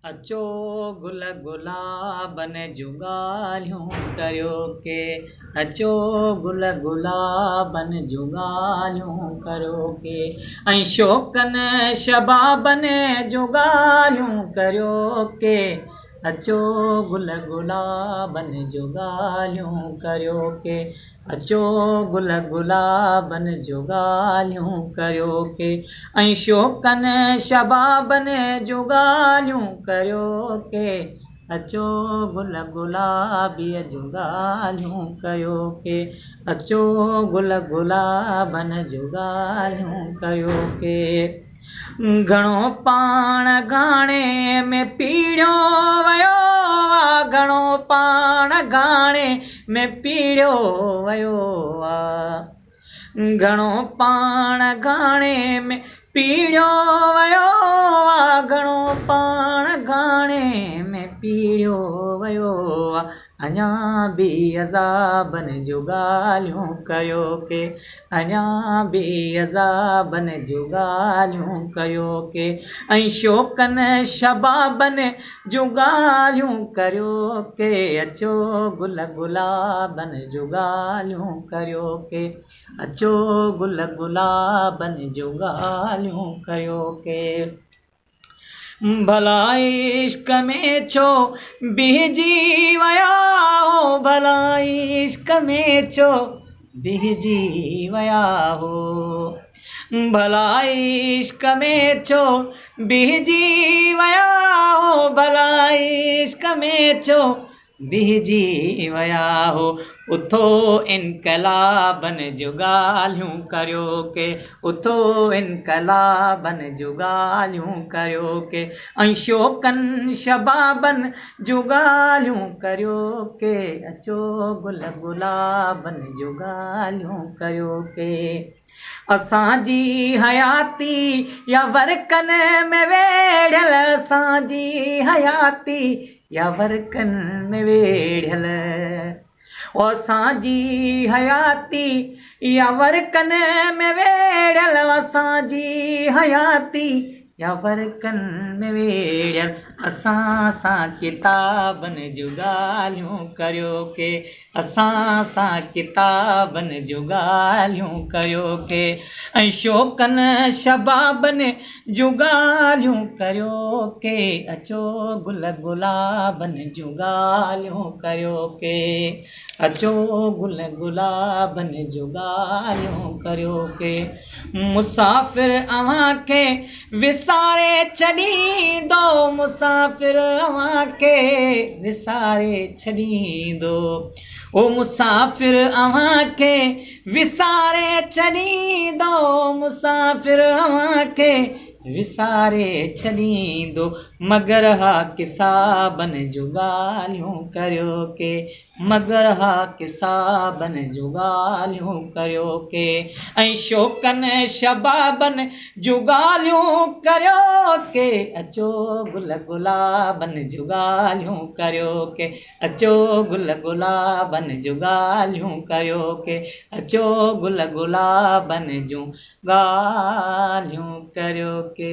अचो गुल गुलाबन जूं ॻाल्हियूं करियो के। अचो गुल गुलाबन जूं ॻाल्हियूं करियो के। ऐं शौक़नि शबाबनि जूं ॻाल्हियूं करियो के। अचो गुल गुलाबन जूं ॻाल्हियूं करियो के। अचो गुल गुलाबन जूं ॻाल्हियूं करियो के। ऐं शौक़नि शबाबनि जूं ॻाल्हियूं करियो के। अचो गुल गुलाबीअ जूं ॻाल्हियूं करियो के। अचो गुल गुलाबन जूं ॻाल्हियूं करियो के। घणो पाण गाणे में पीड़ियो वियो आहे, घणो पाण गाणे में पीड़ियो वियो आहे। घणो पाण गाणे में पीड़ियो वियो आहे, घणो पाण गाणे में पीड़ियो वियो आहे। अञा बि अज़ाबनि जूं ॻाल्हियूं करियो के। अञा बि अज़ाबनि जूं ॻाल्हियूं करियो के। ऐं शौक़नि शबाबनि जूं ॻाल्हियूं करियो के। अचो गुल गुलाबन जूं ॻाल्हियूं करियो के। अचो गुल गुलाबन जूं ॻाल्हियूं करियो के। भला इश्क में छो बिहजी विया हो, भला इश्क में छो बिहजी विया हो। भला इश्क में छो बिहजी विया हो, भला इश्क में छो बिहजी विया हो। उथो इनकलाबन जूं ॻाल्हियूं करियो के। उथो इनकलाबन जूं ॻाल्हियूं करियो के। ऐं शौक़नि शबाबनि जूं ॻाल्हियूं करियो के। अचो गुल गुलाबन जूं ॻाल्हियूं करियो के। असांजी हयाती या वर्कनि में वेढ़ियल, असांजी हयाती या वर्कनि में वेढ़ियल। असांजी हयाती या वर्कनि में वेढ़ियल, असांजी हयाती या वर्कनि में वेढ़ियल। असां सां किताबनि जूं ॻाल्हियूं करियो के। असां सां किताबनि जूं ॻाल्हियूं करियो के। ऐं शौक़नि शबाबनि जूं ॻाल्हियूं करियो के। अचो गुल गुलाबन जूं ॻाल्हियूं करियो के। अचो गुल गुलाबन जूं ॻाल्हियूं करियो के। मुसाफ़िर अव्हांखे विसारे छॾींदो, मुसाफ़िर अव्हांखे विसारे छॾींदो। ओ मुसाफ़िर अव्हांखे विसारे छॾींदो, मुसाफ़िर अव्हांखे विसारे छॾींदो। मगर हा किसाबनि जूं ॻाल्हियूं करियो के। मगर हा किसाबनि जूं ॻाल्हियूं करियो के। ऐं शौक़नि शबाबनि जूं ॻाल्हियूं करियो के। अचो गुल गुलाबन जूं ॻाल्हियूं करियो के। अचो गुल गुलाबन जूं ॻाल्हियूं करियो के। अचो गुल गुलाबन जूं ॻाल्हियूं करियो के।